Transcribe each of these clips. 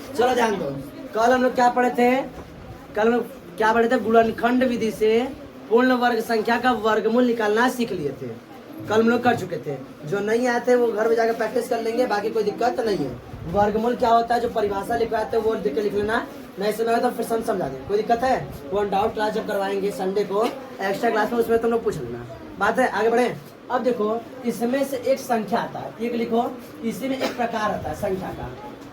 चलो ध्यान दो, कल हम लोग क्या पढ़े थे? कल हम लोग क्या पढ़े थे? गुणनखंड विधि से पूर्ण वर्ग संख्या का वर्गमूल निकालना सीख लिए थे। कल हम लोग कर चुके थे। जो नहीं आए थे वो घर में जाकर प्रैक्टिस कर लेंगे, बाकी कोई दिक्कत नहीं है। वर्गमूल क्या होता है, जो परिभाषा लिखवाते हैं वो देख के लिख लेना, नहीं सुना तो फिर समझा दें, कोई दिक्कत है? वो डाउट क्लास जब करवाएंगे संडे को एक्स्ट्रा क्लास में, उसमें तुम लोग पूछ लेना। बात है, आगे बढ़े। अब देखो, इसमें से एक संख्या आता है, एक लिखो, इसी में एक प्रकार आता है संख्या का।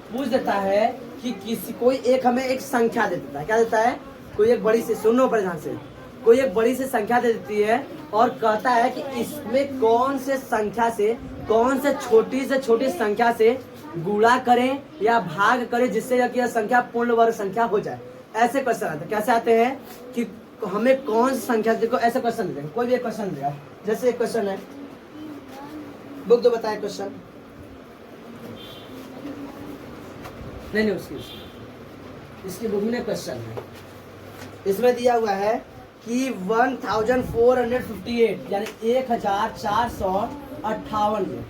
पूछ देता है कि किसी कोई एक हमें एक संख्या दे देता है, क्या देता है? कोई एक बड़ी सी, सुनो पर ध्यान से, कोई एक बड़ी सी संख्या दे देती है और कहता है कि इसमें कौन से संख्या से, कौन से छोटी संख्या से गुणा करें या भाग करें जिससे यह संख्या पूर्ण वर्ग संख्या हो जाए। ऐसे क्वेश्चन आते हैं। कैसे आते हैं कि हमें कौन सी संख्या, देखो ऐसे क्वेश्चन देते हैं, कोई भी एक क्वेश्चन देगा। जैसे एक क्वेश्चन है, बुक दो, बताए क्वेश्चन। नहीं इसकी बुक में क्वेश्चन है, इसमें दिया हुआ है कि 1458 यानी 1458 में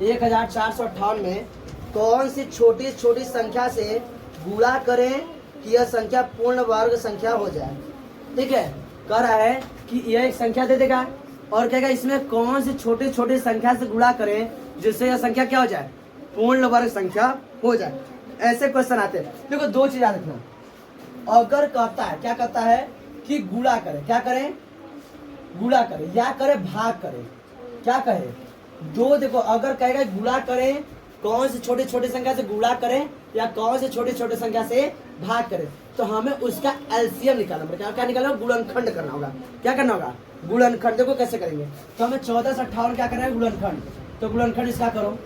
1458 में कौन सी छोटी संख्या से गुणा करें कि यह संख्या पूर्ण वर्ग संख्या हो जाए। ठीक है, कह रहा है कि यह एक संख्या दे देगा और कहेगा इसमें कौन सी छोटी संख्या से गुणा करें जिससे यह संख्या क्या हो जाए, पूर्ण वर्ग संख्या हो जाए। ऐसे क्वेश्चन आते हैं। देखो दो चीज याद रखना, अगर कहता है, क्या कहता है कि गुणा करें, क्या करें? गुणा करें या करें भाग करें, क्या कहे? दो, देखो अगर कहेगा गुणा करें, कौन सी छोटी संख्या से गुणा करें या कौन सी छोटी संख्या से भाग करें, तो हमें उसका एलसीएम निकालना पड़ेगा। क्या निकालना होगा? गुणनखंड करना होगा। क्या करना होगा? गुणनखंड। देखो कैसे करेंगे, तो हमें 14 से 58 क्या करना है? गुणनखंड। तो गुणनखंड इसका करो,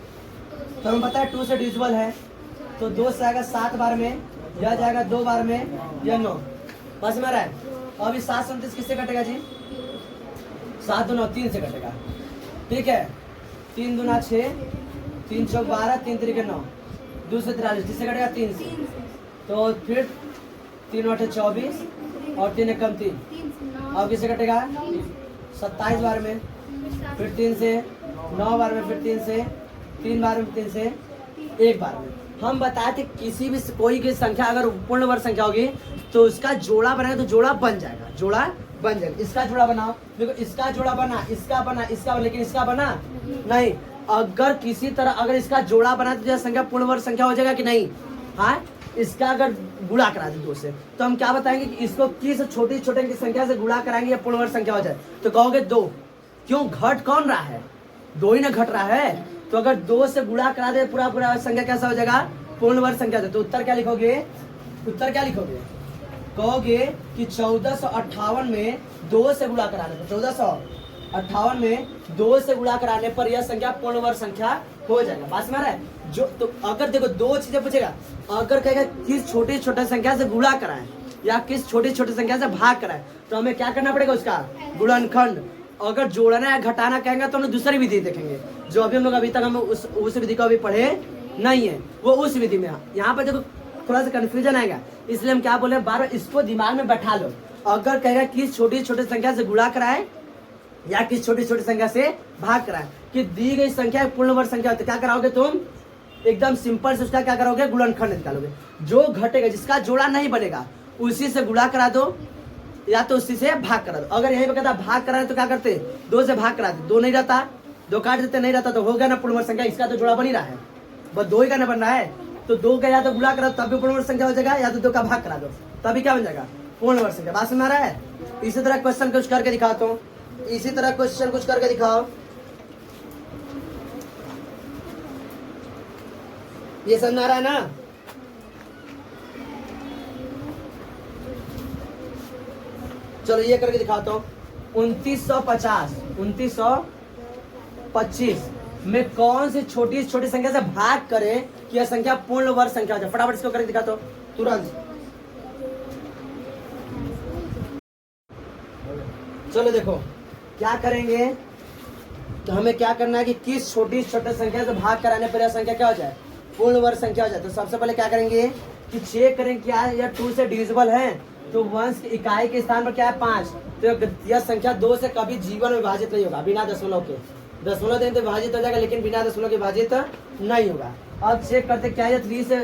तो हमें पता है 2 से डिविजिबल है, तो 2 से आएगा 7 बार में, यह जाएगा 2 बार में, यह 9, बस में रहा है। अभी 7 37 किससे कटेगा जी? 7 2 9 3 से कटेगा। ठीक है, 3 दूना 6, 3 चौक 12, 3 3 9, 2 से 43 किससे कटेगा? 3 से। तो फिर 3 8 24 और 3 1 3, अब किससे कटेगा? 27 बार में, फिर 3 से, 9 बार में, फिर 3 से, 3 बार में, 3 से, 1 बार में। हम बताए थे किसी भी कोई की संख्या अगर पूर्ण वर्ग संख्या होगी तो उसका जोड़ा बनेगा, तो जोड़ा बन जाएगा, जोड़ा बन जाएगा। इसका जोड़ा बनाओ, देखो इसका जोड़ा बना, इसका बना, इसका बना, लेकिन इसका बना नहीं। अगर किसी तरह अगर इसका जोड़ा बना तो यह संख्या पूर्ण वर्ग संख्या हो जाएगा कि नहीं? हाँ, इसका अगर गुणा करा दे 2 से, तो हम क्या बताएंगे कि इसको किस छोटी की संख्या से गुणा कराएंगे या पूर्ण वर्ग संख्या हो जाए। तो कहोगे 2, क्यों? घट कौन रहा है? 2 ही ना घट रहा है। तो अगर 2 से गुणा करा दे पूरा संख्या कैसा हो जाएगा? पूर्ण वर्ग संख्या। तो उत्तर क्या लिखोगे? उत्तर क्या लिखोगे? कहोगे कि 1458 में 2 से गुणा कराने पर, 1458 में 2 से गुणा कराने पर यह संख्या पूर्ण वर्ग संख्या हो जाएगा। बात में आ रहा है? जो तो अगर देखो 2 चीजें पूछेगा, अगर कहेगा किस छोटी संख्या से गुणा कराएं या किस छोटी संख्या से भाग कराएं, तो हमें क्या करना पड़ेगा? उसका गुणनखंड। अगर जोड़ना या घटाना कहेंगे तो हम दूसरी विधि देखेंगे, जो अभी हम लोग अभी तक हम उस विधि को अभी पढ़े नहीं है, वो उस विधि में। यहाँ पर देखो थोड़ा सा कंफ्यूजन आएगा, इसलिए हम क्या बोले, बार इसको दिमाग में बैठा लो। अगर कहेगा किस छोटी संख्या से गुणा कराए या किस छोटी संख्या से भाग कराए, कि दी गई संख्या पूर्ण वर्ग संख्या होती है, क्या कराओगे तुम? एकदम सिंपल से उसका क्या करोगे? गुणनखंड निकालोगे। जो घटेगा, जिसका जोड़ा नहीं बनेगा, उसी से गुणा करा दो या तो उसी से भाग करा दो। अगर यही पे कहता भाग करा तो क्या करते? 2 से भाग करा दे, 2 नहीं रहता, 2 काट देते, नहीं रहता तो हो गया ना पूर्ण वर्ग संख्या। इसका तो जोड़ा बन ही रहा है, बस 2 ही का ना बन रहा है। तो 2 का या तो गुणा करा तब भी पूर्ण वर्ग संख्या हो जाएगा, या तो 2 का भाग करा दो तभी क्या बन जाएगा? पूर्ण वर्ग संख्या। बात समझ आ रहा है? इसी तरह क्वेश्चन कुछ करके दिखाता हूँ, इसी तरह क्वेश्चन कुछ करके दिखाओ। ये समझ आ रहा है ना? चलो ये करके दिखाता हूँ। 2925 में कौन सी छोटी संख्या से भाग करें कि यह संख्या पूर्ण वर्ग संख्या हो जाए। फटाफट इसको करके दिखाता हूँ तुरंत। चलो देखो क्या करेंगे, तो हमें क्या करना है कि किस छोटी संख्या से भाग कराने पर यह संख्या क्या हो जाए? पूर्ण वर्ग संख्या हो जाए। तो सबसे पहले क्या करेंगे कि चेक करें क्या यह 2 से डिविजिबल है, तो वंश की इकाई के स्थान पर क्या है? 5। तो यह संख्या 2 से कभी जीवन में विभाजित नहीं होगा, बिना दशमलव के दशमलव देंगे तो विभाजित हो जाएगा, लेकिन बिना दशमलव के विभाजित नहीं होगा। अब चेक करते क्या है, 3 से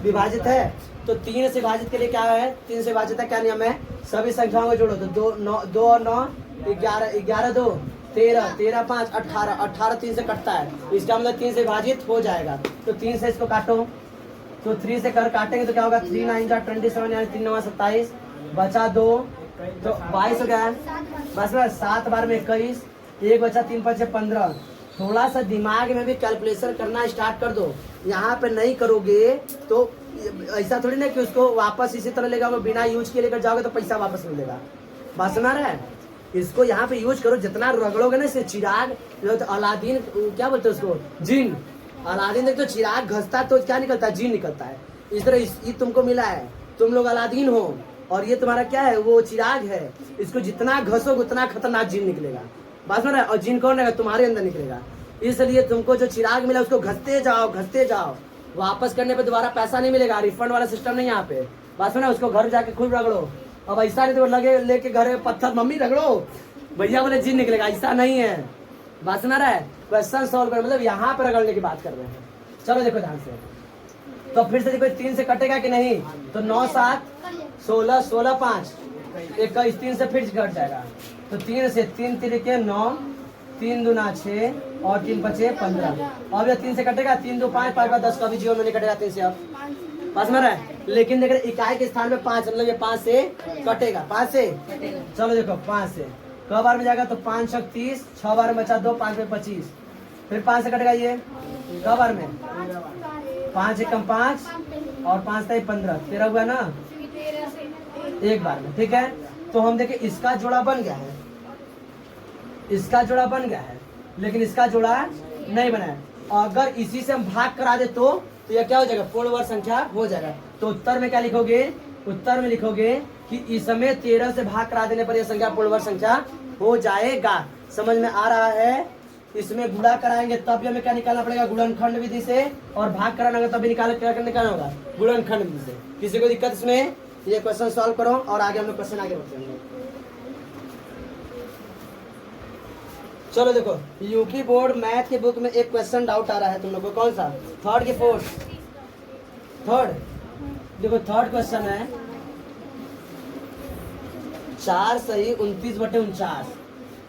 विभाजित है तो 3 से विभाजित के लिए क्या है, 3 से विभाजित है, क्या नियम है, सभी संख्याओं को जोड़ो तो 2 और 9 11, 11 2 13, 13 5 18, 18 3 से कटता है, इसका मतलब 3 से विभाजित हो जाएगा। तो 3 से इसको काटो, तो 3 से कर काटेंगे तो क्या होगा, 3 9 27 यानी 3 9 27, बचा 2 तो 22 हो गया। बस बस 7 बार में 21, 1 बचा 3 5 15। थोड़ा सा दिमाग में भी कैलकुलेशन करना स्टार्ट कर दो। यहाँ पे नहीं करोगे तो ऐसा थोड़ी ना कि उसको वापस इसी तरह लेगा, बिना यूज के लेकर जाओगे तो पैसा वापस मिलेगा। बात समझ रहा है, इसको यहाँ पे यूज करो, जितना रगड़ोगे ना इसे। चिराग तो अलादीन क्या बोलते हैं उसको, जिन। अलादीन देखो चिराग घसता तो क्या निकलता है, जिन निकलता है। इस तरह ये तुमको मिला है, तुम लोग अलादीन हो और ये तुम्हारा क्या है, वो चिराग है। इसको जितना घसोगे उतना खतरनाक जिन निकलेगा। बात समझ रहा है, और जिन कौन रहेगा, तुम्हारे अंदर निकलेगा। इसलिए तुमको जो चिराग मिला उसको घसते जाओ। वापस करने पे दोबारा पैसा नहीं मिलेगा, रिफंड वाला सिस्टम नहीं यहाँ पे। बात सुना, उसको घर जाके खुद रगड़ो। अब ऐसा नहीं तो लगे लेके घर पत्थर मम्मी रगड़ो भैया बोले जिन निकलेगा, ऐसा नहीं है। बात सुना रहा है, क्वेश्चन सॉल्व कर, मतलब यहाँ पे रगड़ने की बात कर रहे हैं। चलो देखो ध्यान से, तो फिर से देखो 3 से कटेगा कि नहीं, तो 9 7 16 16 5 21, 3 से फिर कट जाएगा। तो 3 से 3 3 9, 3 दूना 6 और 3 5 15। अब ये 3 से कटेगा, 3 2 5 5 10, कभी जीवन में नहीं कटेगा 3 से। अब पास में रहा है, लेकिन देख रहे इकाई के स्थान पे 5, मतलब ये 5 से कटेगा, 5 से। चलो देखो 5 से क बार में जाएगा तो 5 6 30, 6 बार में बचा 2, 5 में 25, फिर 5 से कटेगा ये क बार में 5 1 5 और 5 3 15, 13 हुआ ना एक बार में। ठीक है, तो हम देखें इसका जोड़ा बन गया है, इसका जोड़ा बन गया है, लेकिन इसका जोड़ा नहीं बना है। अगर इसी से हम भाग करा दे तो यह क्या हो जाएगा, पूर्ण वर्ग संख्या हो जाएगा। तो उत्तर में क्या लिखोगे, उत्तर में लिखोगे कि इसमें 13 से भाग करा देने पर यह संख्या पूर्ण वर्ग संख्या हो जाएगा। समझ में आ रहा है, इसमें गुणा कराएंगे तब हमें क्या निकालना पड़ेगा, गुणनखंड विधि से, और भाग कराना होगा तब भी निकालना होगा गुणनखंड विधि से। किसी को दिक्कत इसमें, ये क्वेश्चन सॉल्व करो और आगे हम लोग क्वेश्चन आगे बढ़ते हैं। चलो देखो, यूपी बोर्ड मैथ के बुक में एक क्वेश्चन डाउट आ रहा है तुम लोग को, कौन सा, थर्ड की फोर्थ, थर्ड। देखो थर्ड क्वेश्चन है 4 सही 29/49,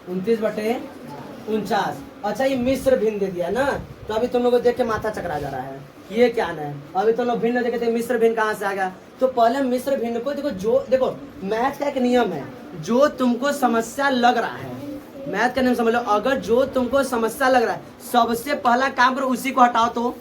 29/49। अच्छा ये मिश्र भिन्न दे दिया ना, तो अभी तुम लोग को देख के माथा चकरा जा रहा है कि ये क्या है। अभी तुम लोग भिन्न देखे थे, मिश्र भिन्न कहाँ से आ गया। तो पहले मिश्र भिन्न को देखो, जो देखो मैथ का एक नियम है, जो तुमको समस्या लग रहा है, मैथ का नियम समझ लो, अगर जो तुमको समस्या लग रहा है सबसे पहला काम करो उसी को हटाओ।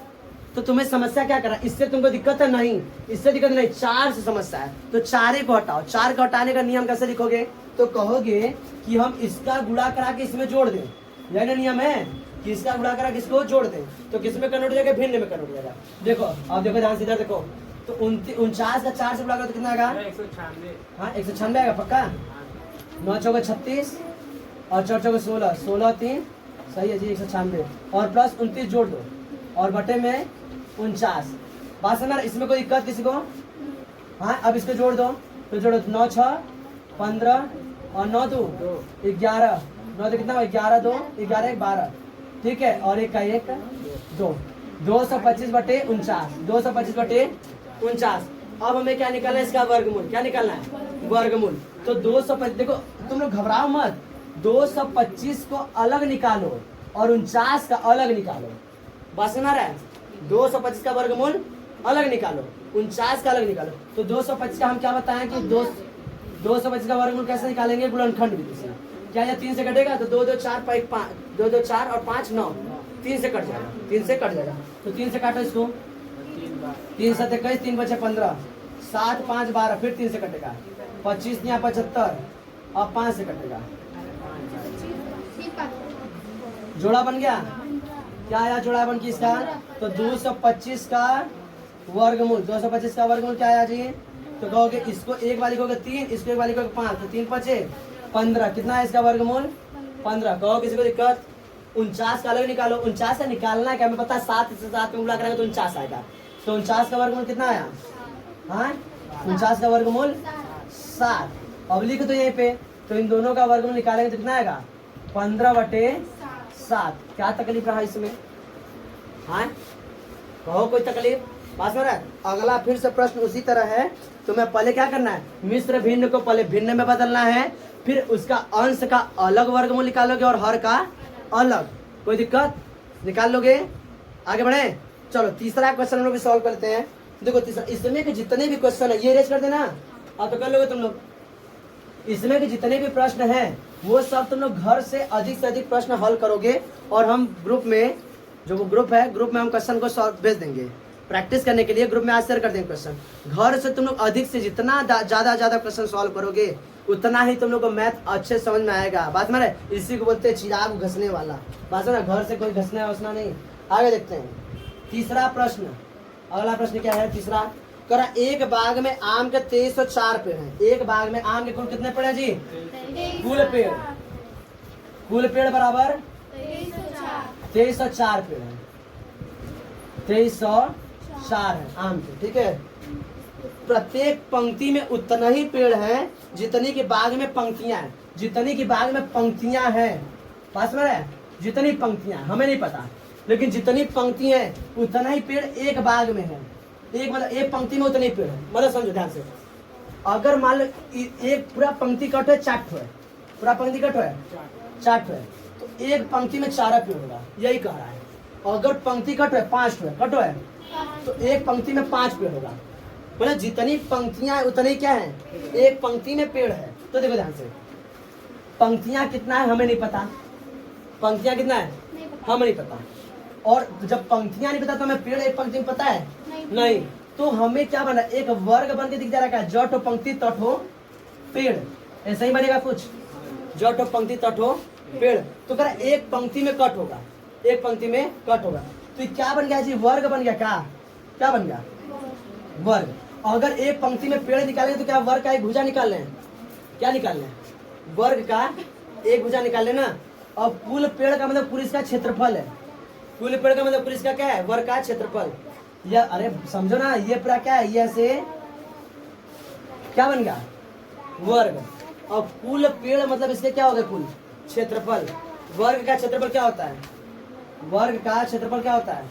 तो तुम्हें समस्या क्या कर रहा है, इससे तुमको दिक्कत है नहीं, इससे दिक्कत नहीं, 4 से समस्या है तो 4 को हटाओ। 4 को हटाने का नियम कैसे लिखोगे, तो कहोगे कि हम इसका गुणा करा के इसमें जोड़ दें, यही नियम है कि इसका गुणा करा के इसको जोड़ दें। तो किस में कन्वर्ट हो जाएगा, भिन्न में कन्वर्ट हो जाएगा। देखो अब देखो ध्यान से इधर देखो, तो 49 का 4 से गुणा करो तो कितना आएगा, 196। हाँ 196 आएगा पक्का। 9 चौके 36 और 4 चौके 16, 16 3 सही है जी 196, और प्लस 29 जोड़ दो और बटे में 49। बात समझ, इसमें कोई दिक्कत किसी को, हाँ अब इसको जोड़ दो, तो जोड़ो 9 6 15 और 9 2 11, 9 तो कितना 11 2 11 1 12, ठीक है, और 1 का 1 2, 225/49, 225/49। अब हमें क्या निकालना है, इसका वर्गमूल, क्या निकालना है, वर्गमूल। तो 225, देखो तुम लोग घबराओ मत, 225 को अलग निकालो और 49 का अलग निकालो। बस में रहा है, 225 का वर्गमूल अलग निकालो, 49 का अलग निकालो। तो 225 का हम क्या बताएं कि 225 का वर्गमूल कैसे निकालेंगे, गुणनखंड विधि से। क्या यह 3 से कटेगा, तो 2 2 4 5 2 2 4 और 5 9, 3 से कट जाएगा, 3 से कट जाएगा। तो 3 से काटो इसको, 3 7 21, 3 5 15, 7 5 12, फिर 3 से कटेगा, 25 या 75, और 5 से कटेगा। जोड़ा बन गया, क्या आया जोड़ा बन की इसका, तो 225 का वर्गमूल, 225 का वर्गमूल क्या आया जी, तो कहोगे इसको एक बार लिखोगे 3, इसको एक बार लिखोगे 5, तो 3 5 15, कितना है इसका वर्गमूल 15। कहो किसी को दिक्कत, 49 का अलग निकालो, 49 का निकालना है क्या, हमें पता है 7 से 7 में गुणा करेंगे तो 49 आएगा। तो 49 का वर्गमूल कितना आया, हाँ 49 का वर्गमूल 7। अब लिख दो यहीं पे, तो इन दोनों का वर्गमूल निकालेंगे तो कितना आएगा, 15/7। 7। क्या तकलीफ रहा इसमें? हाँ कहो कोई तकलीफ? पास में रहा। अगला फिर से प्रश्न उसी तरह है। तुम्हें पहले क्या करना है? मिश्र भिन्न को पहले भिन्न में बदलना है, फिर उसका अंश का अलग वर्गमूल निकालोगे और हर का अलग। कोई दिक्कत? निकाल लोगे? आगे बढ़े। चलो तीसरा क्वेश्चन हम लोग सॉल्व करते हैं। देखो तीसरा, इसमें के जितने भी क्वेश्चन है ये रेज कर देना। अब तो कर लोगे तुम लोग। इसमें के जितने भी प्रश्न हैं वो सब तुम लोग घर से अधिक प्रश्न हल करोगे और हम ग्रुप में, जो ग्रुप है, ग्रुप में हम क्वेश्चन को सॉल्व भेज देंगे प्रैक्टिस करने के लिए। ग्रुप में आज शेयर कर देंगे क्वेश्चन। घर से तुम लोग अधिक से जितना ज्यादा क्वेश्चन सॉल्व करोगे उतना ही तुम लोग को मैथ अच्छे समझ में आएगा। बात माने, इसी को बोलते हैं चिराग घसने वाला। बात है ना, घर से कोई घसना वसना नहीं। आगे देखते हैं तीसरा प्रश्न। अगला प्रश्न क्या है? तीसरा करा, एक बाग में आम के 2304 पेड़ हैं। एक बाग में आम के कुल कितने पेड़ हैं जी? कुल पेड़ बराबर 2304 पेड़ है। 2304 है आम के, ठीक है। प्रत्येक पंक्ति में उतना ही पेड़ है जितनी की बाग में पंक्तियां हैं। जितनी की बाग में पंक्तियां हैं, पास में है, जितनी पंक्तियां हमें नहीं पता, लेकिन जितनी पंक्ति है उतना ही पेड़ एक बाग में है। एक मतलब एक पंक्ति में उतने ही पेड़ है। मतलब समझो ध्यान से, अगर मान लो एक पूरा पंक्ति कट है 4 है, पूरा पंक्ति कट है 4 है, तो एक पंक्ति में 4 पेड़ होगा, यही कह रहा है। अगर पंक्ति कट है 5 है, कट है, तो एक पंक्ति में 5 पेड़ होगा। मतलब जितनी पंक्तियां उतनी क्या है, एक पंक्ति में पेड़ है। तो देखो ध्यान से, पंक्तियां कितना है हमें नहीं पता। पंक्तियां कितना है हमें नहीं पता। और जब पंक्तियां नहीं पता तो हमें पेड़ एक पंक्ति में पता है नहीं। तो हमें क्या बना, एक वर्ग बन के दिख जा रहा है, जट हो पंक्ति तट हो पेड़। ऐसा ही बनेगा कुछ, जट हो पंक्ति तट हो पेड़। तो कह एक पंक्ति में कट होगा, एक पंक्ति में कट होगा। तो क्या बन गया जी? वर्ग बन गया। क्या बन गया? वर्ग। अगर एक पंक्ति में पेड़ निकालेंगे तो क्या वर्ग का एक भुजा निकाल लें? क्या निकाल लें? वर्ग का एक भुजा निकाल लेना। और कुल पेड़ का मतलब पूरी इसका क्षेत्रफल है। कुल पेड़ का मतलब पूरी इसका क्या है? वर्ग का क्षेत्रफल। या अरे समझो ना, ये पूरा क्या है? ये से क्या बन गया? वर्ग। और कुल पेड़ मतलब इसके क्या हो गया? कुल क्षेत्रफल। वर्ग का क्षेत्रफल क्या होता है? वर्ग का क्षेत्रफल क्या होता है?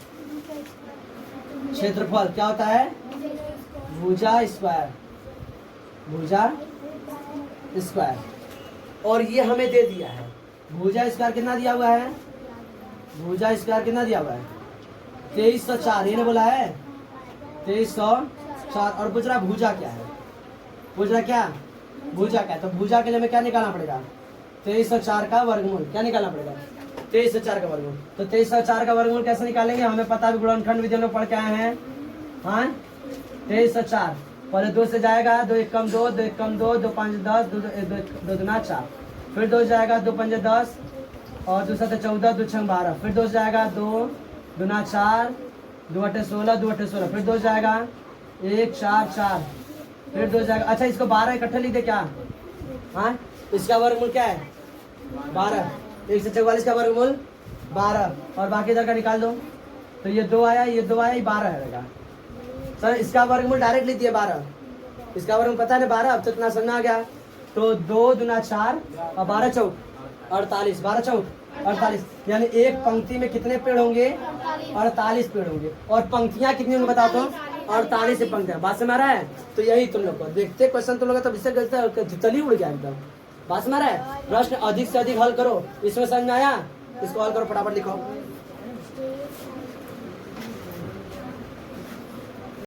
क्षेत्रफल क्या होता है? भुजा स्क्वायर। भुजा स्क्वायर। और ये हमें दे दिया है भुजा स्क्वायर कितना दिया हुआ है? भुजा स्क्वायर कितना दिया हुआ है? 2304। ये ने बोला है 2304। और पूछ रहा भुजा क्या है? पूछ रहा क्या भुजा क्या है? तो भुजा के लिए हमें क्या निकालना पड़ेगा? 2304 का वर्गमूल। क्या निकालना पड़ेगा? 2304 का वर्गमूल। तो 2304 का वर्गमूल कैसे निकालेंगे? हमें पता है, गुणनखंड विधि में पढ़ के आए हैं। हाँ 2304 पहले 2 से जाएगा, 2 1 कम 2, 2 1 कम 2, 2 5 10, 2 दूना 4, फिर 2 जाएगा, 2 5 10 और 2 7 14, 2 6 12, फिर 2 जाएगा, 2 दूना 4, 2 8 16, 2 8 16, फिर 2 जाएगा 1 4 4, फिर 2 जाएगा। अच्छा इसको 12 इकट्ठे लिख दे क्या? हाँ इसका वर्गमूल क्या है? 12। 1 से 44 का वर्गमूल 12 और बाकी इधर का निकाल दो। तो ये 2 आया, ये 2 आया, ये 12 रहेगा। सर इसका वर्गमूल डायरेक्ट लिख दिया 12। इसका वर्गमूल पता है ना 12। अब तो इतना समझ आ गया। तो 2 दूना 4 और 12 चौक 48, 12 चौक 48, यानी एक पंक्ति में कितने पेड़ होंगे? 48 पेड़ होंगे। और पंक्तियां कितनी होंगी बता दो? 48 से पंक्तियां। बात समझ रहा है? तो यही तुम लोग को देखते क्वेश्चन तुम लोग, तब इससे तली उड़ गया एकदम। बात समझ रहा है? प्रश्न अधिक से अधिक हल करो। इसमें समझ में आया? इसको हल करो, फटाफट लिखो।